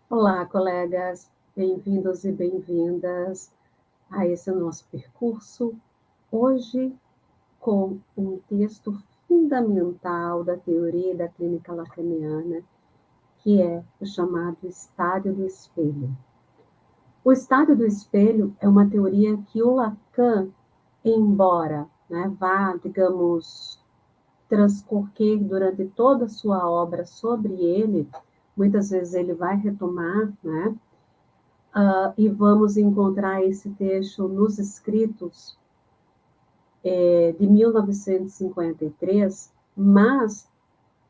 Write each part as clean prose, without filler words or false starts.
Olá, colegas, bem-vindos e bem-vindas a esse nosso percurso. Hoje, com um texto fundamental da teoria da clínica lacaniana, que é o chamado estádio do espelho. O estádio do espelho é uma teoria que o Lacan, embora vá, digamos, transcorrer durante toda a sua obra sobre ele, muitas vezes ele vai retomar, e vamos encontrar esse texto nos escritos de 1953, mas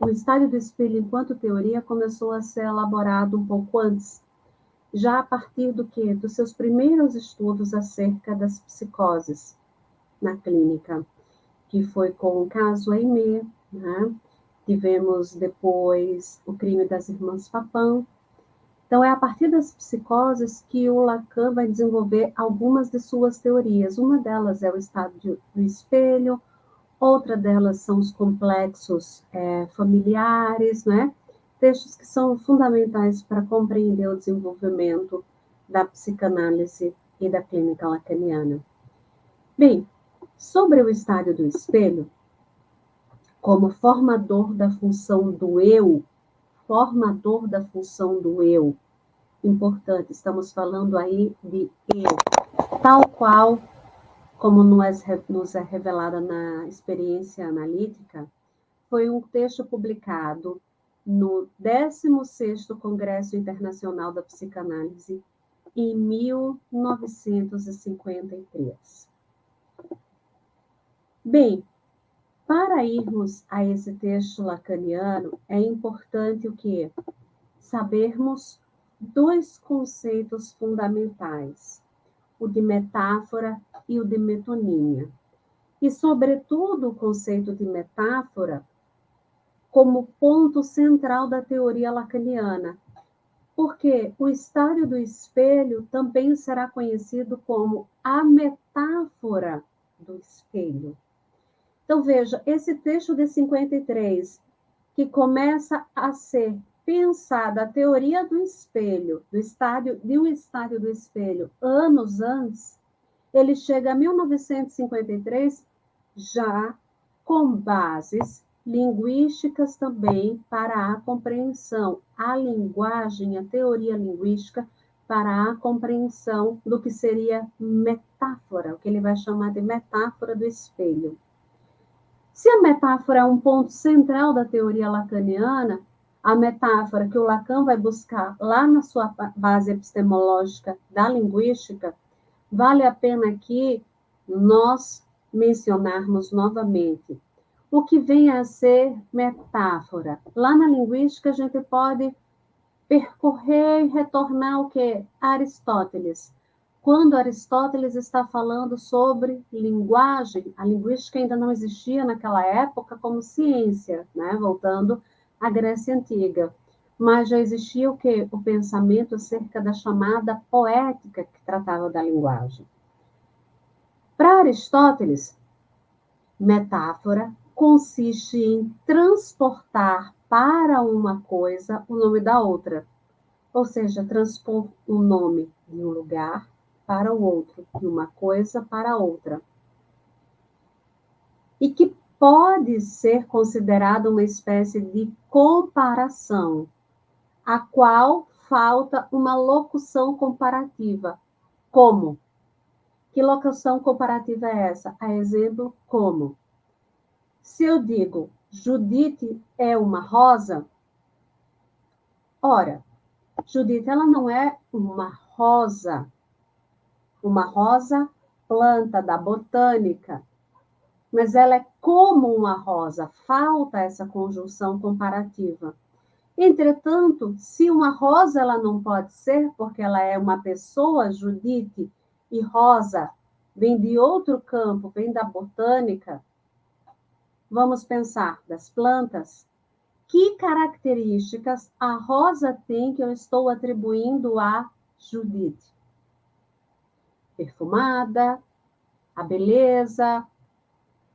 o estádio do espelho enquanto teoria começou a ser elaborado um pouco antes, já a partir do que? Dos seus primeiros estudos acerca das psicoses na clínica, que foi com o caso Aimé, Tivemos depois o crime das irmãs Papin. Então, é a partir das psicoses que o Lacan vai desenvolver algumas de suas teorias. Uma delas é o estado do espelho, outra delas são os complexos familiares, Textos que são fundamentais para compreender o desenvolvimento da psicanálise e da clínica lacaniana. Bem, sobre o estádio do espelho, como formador da função do eu, importante, estamos falando aí de eu, tal qual como nos é revelada na experiência analítica, foi um texto publicado no 16º Congresso Internacional da Psicanálise, em 1953. Bem, para irmos a esse texto lacaniano, é importante o quê? Sabermos dois conceitos fundamentais, o de metáfora e o de metonímia. E, sobretudo, o conceito de metáfora como ponto central da teoria lacaniana, porque o estádio do espelho também será conhecido como a metáfora do espelho. Então, veja, esse texto de 53, que começa a ser pensada a teoria do espelho, de um estádio do espelho, anos antes, ele chega a 1953 já com bases linguísticas também para a compreensão, a linguagem, a teoria linguística para a compreensão do que seria metáfora, o que ele vai chamar de metáfora do espelho. Se a metáfora é um ponto central da teoria lacaniana, a metáfora que o Lacan vai buscar lá na sua base epistemológica da linguística, vale a pena aqui nós mencionarmos novamente o que vem a ser metáfora. Lá na linguística a gente pode percorrer e retornar ao que? Aristóteles. Quando Aristóteles está falando sobre linguagem, a linguística ainda não existia naquela época como ciência, voltando à Grécia Antiga. Mas já existia o quê? O pensamento acerca da chamada poética que tratava da linguagem. Para Aristóteles, metáfora consiste em transportar para uma coisa o nome da outra, ou seja, transpor o nome de um lugar para o outro, de uma coisa para outra. E que pode ser considerado uma espécie de comparação, a qual falta uma locução comparativa. Como? Que locução comparativa é essa? A exemplo, como? Se eu digo, Judite é uma rosa, ora, Judite, ela não é uma rosa planta da botânica, mas ela é como uma rosa, falta essa conjunção comparativa. Entretanto, se uma rosa ela não pode ser, porque ela é uma pessoa, Judite, e rosa vem de outro campo, vem da botânica, vamos pensar das plantas. Que características a rosa tem que eu estou atribuindo a Judite? Perfumada, a beleza,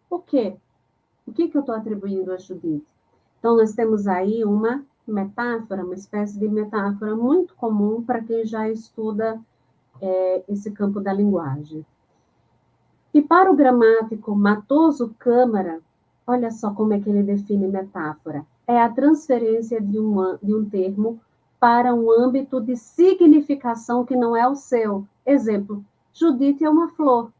o quê? O que eu estou atribuindo a Judite? Então, nós temos aí uma metáfora, uma espécie de metáfora muito comum para quem já estuda esse campo da linguagem. E para o gramático Matoso Câmara, olha só como é que ele define metáfora. É a transferência de um termo para um âmbito de significação que não é o seu. Exemplo, Judite é uma flor.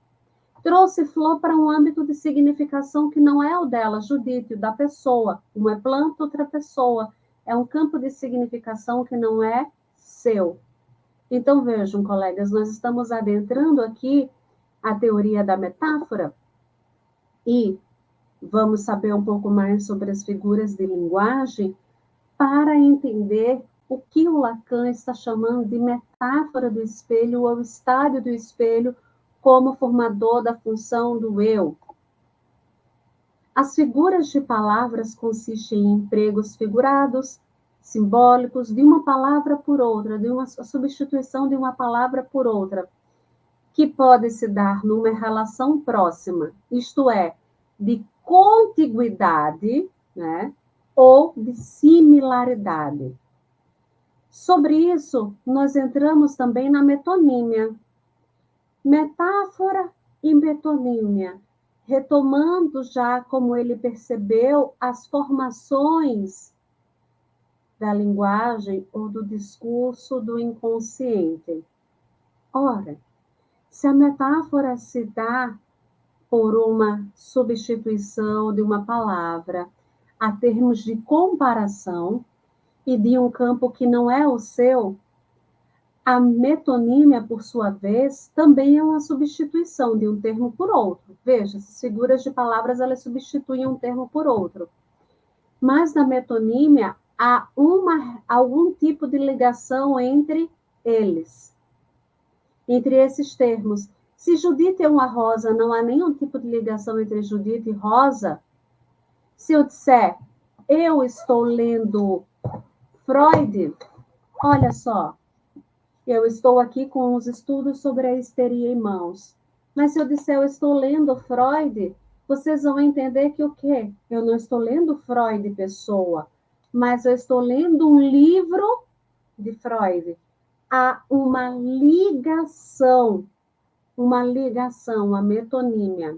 Trouxe flor para um âmbito de significação que não é o dela, Judite, o da pessoa. Uma é planta, outra pessoa. É um campo de significação que não é seu. Então, vejam, colegas, nós estamos adentrando aqui a teoria da metáfora e vamos saber um pouco mais sobre as figuras de linguagem para entender o que o Lacan está chamando de metáfora do espelho ou estádio do espelho como formador da função do eu. As figuras de palavras consistem em empregos figurados, simbólicos, de uma palavra por outra, de uma substituição de uma palavra por outra, que pode se dar numa relação próxima, isto é, de contiguidade, né, ou de similaridade. Sobre isso, nós entramos também na metonímia. Metáfora e metonímia, retomando já como ele percebeu as formações da linguagem ou do discurso do inconsciente. Ora, se a metáfora se dá por uma substituição de uma palavra a termos de comparação e de um campo que não é o seu, a metonímia, por sua vez, também é uma substituição de um termo por outro. Veja, as figuras de palavras elas substituem um termo por outro. Mas na metonímia há algum tipo de ligação entre eles, entre esses termos. Se Judite é uma rosa, não há nenhum tipo de ligação entre Judite e rosa. Se eu disser, eu estou lendo Freud, olha só, eu estou aqui com os estudos sobre a histeria em mãos. Mas se eu disser eu estou lendo Freud, vocês vão entender que o quê? Eu não estou lendo Freud pessoa, mas eu estou lendo um livro de Freud. Há uma ligação, a metonímia.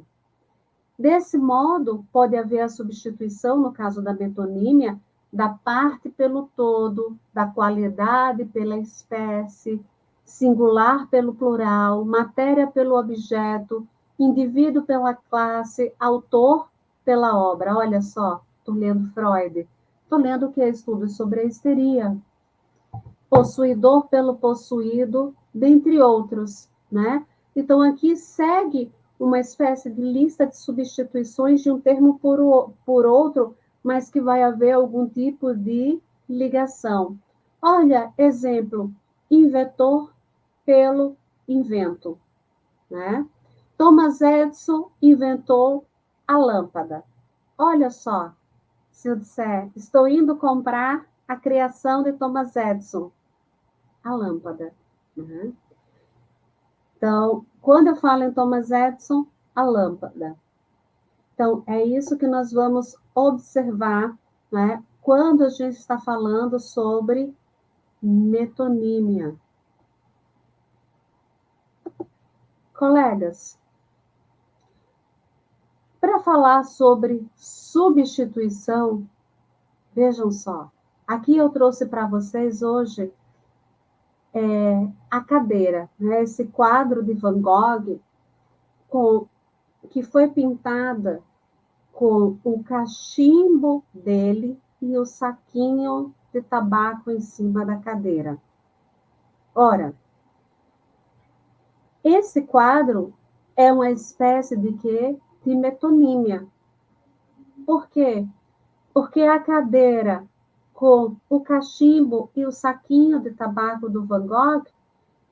Desse modo, pode haver a substituição, no caso da metonímia, da parte pelo todo, da qualidade pela espécie, singular pelo plural, matéria pelo objeto, indivíduo pela classe, autor pela obra. Olha só, estou lendo Freud. Estou lendo o que é estudos sobre a histeria. Possuidor pelo possuído, dentre outros, né? Então, aqui segue uma espécie de lista de substituições de um termo por outro, mas que vai haver algum tipo de ligação. Olha, exemplo, inventor pelo invento, né? Thomas Edison inventou a lâmpada. Olha só, se eu disser, estou indo comprar a criação de Thomas Edison, a lâmpada. Né? Então, quando eu falo em Thomas Edison, a lâmpada. Então, é isso que nós vamos observar, né, quando a gente está falando sobre metonímia. Colegas, para falar sobre substituição, vejam só, aqui eu trouxe para vocês hoje a cadeira, né, esse quadro de Van Gogh que foi pintada com o cachimbo dele e o saquinho de tabaco em cima da cadeira. Ora, esse quadro é uma espécie de quê? De metonímia. Por quê? Porque a cadeira com o cachimbo e o saquinho de tabaco do Van Gogh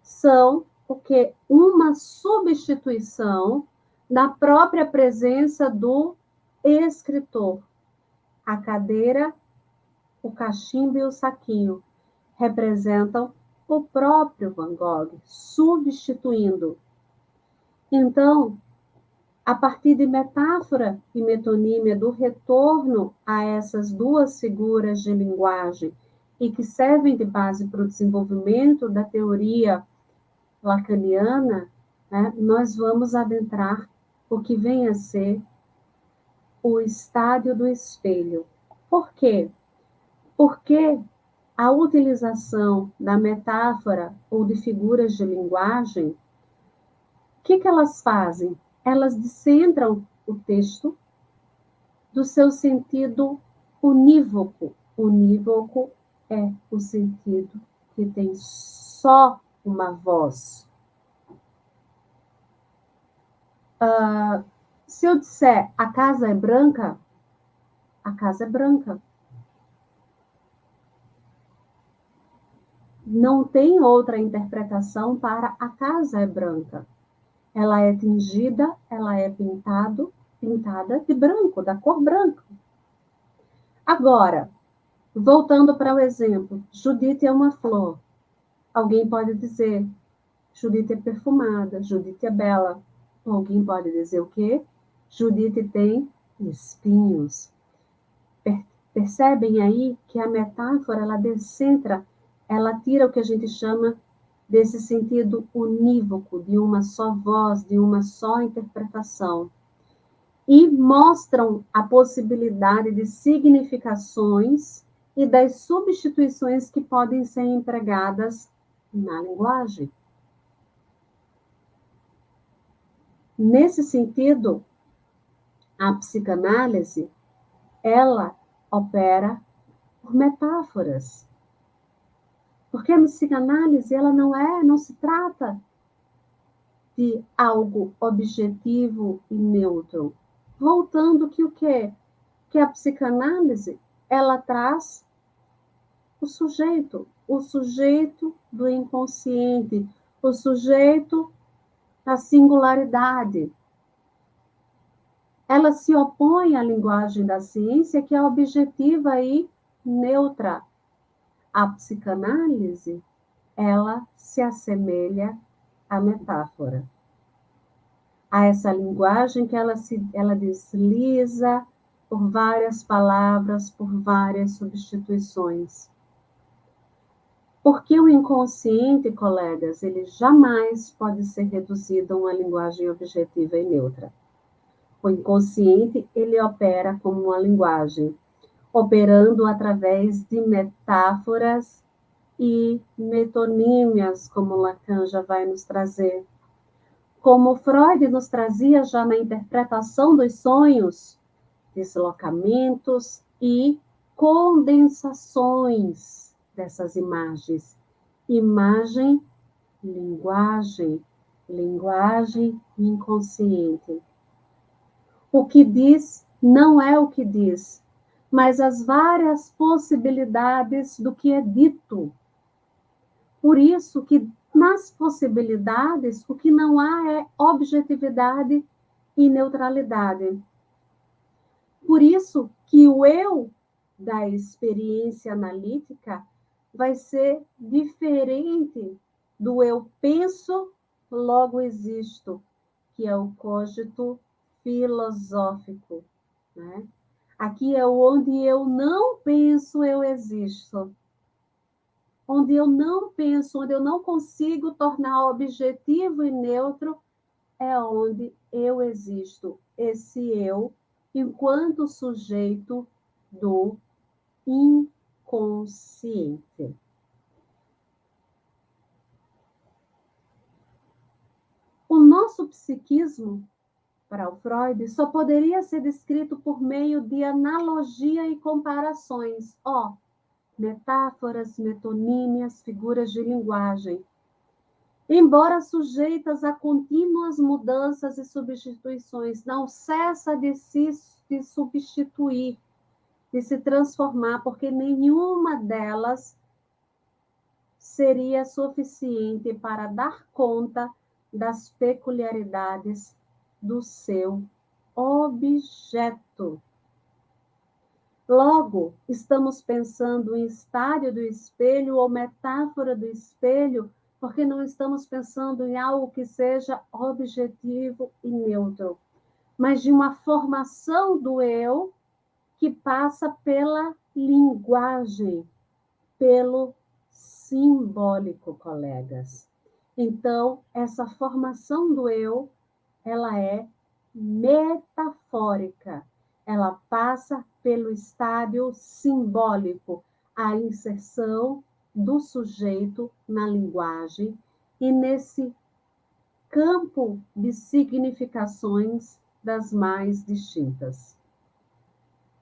são o quê? Uma substituição da própria presença do escritor. A cadeira, o cachimbo e o saquinho representam o próprio Van Gogh, substituindo. Então, A partir de metáfora e metonímia, do retorno a essas duas figuras de linguagem e que servem de base para o desenvolvimento da teoria lacaniana, né, nós vamos adentrar o que vem a ser o estádio do espelho. Por quê? Porque a utilização da metáfora ou de figuras de linguagem, o que elas fazem? Elas descentram o texto do seu sentido unívoco. Unívoco é o sentido que tem só uma voz. Se eu disser a casa é branca, a casa é branca. Não tem outra interpretação para a casa é branca. Ela é tingida, ela é pintada de branco, da cor branca. Agora, voltando para o exemplo, Judite é uma flor. Alguém pode dizer, Judite é perfumada, Judite é bela. Alguém pode dizer o quê? Judite tem espinhos. Percebem aí que a metáfora, ela descentra, ela tira o que a gente chama desse sentido unívoco, de uma só voz, de uma só interpretação. E mostram a possibilidade de significações e das substituições que podem ser empregadas na linguagem. Nesse sentido, a psicanálise, ela opera por metáforas. Porque a psicanálise, ela não se trata de algo objetivo e neutro. Voltando que o quê? Que a psicanálise, ela traz o sujeito do inconsciente, o sujeito da singularidade. Ela se opõe à linguagem da ciência, que é objetiva e neutra. A psicanálise, ela se assemelha à metáfora, a essa linguagem que ela desliza por várias palavras, por várias substituições. Porque o inconsciente, colegas, ele jamais pode ser reduzido a uma linguagem objetiva e neutra. O inconsciente, ele opera como uma linguagem, operando através de metáforas e metonímias, como Lacan já vai nos trazer. Como Freud nos trazia já na interpretação dos sonhos, deslocamentos e condensações dessas imagens. Imagem, linguagem, linguagem inconsciente. O que diz não é o que diz, mas as várias possibilidades do que é dito. Por isso que nas possibilidades, o que não há é objetividade e neutralidade. Por isso que o eu da experiência analítica vai ser diferente do eu penso, logo existo, que é o cogito filosófico, né? Aqui é onde eu não penso, eu existo. Onde eu não penso, onde eu não consigo tornar objetivo e neutro, é onde eu existo. Esse eu, enquanto sujeito do inconsciente. O nosso psiquismo, para o Freud, só poderia ser descrito por meio de analogia e comparações. Metáforas, metonímias, figuras de linguagem. Embora sujeitas a contínuas mudanças e substituições, não cessa de substituir, de se transformar, porque nenhuma delas seria suficiente para dar conta das peculiaridades do seu objeto. Logo, estamos pensando em estádio do espelho ou metáfora do espelho, porque não estamos pensando em algo que seja objetivo e neutro. mas de uma formação do eu que passa pela linguagem, pelo simbólico, colegas. Então, essa formação do eu, ela é metafórica. Ela passa pelo estádio simbólico, a inserção do sujeito na linguagem e nesse campo de significações das mais distintas.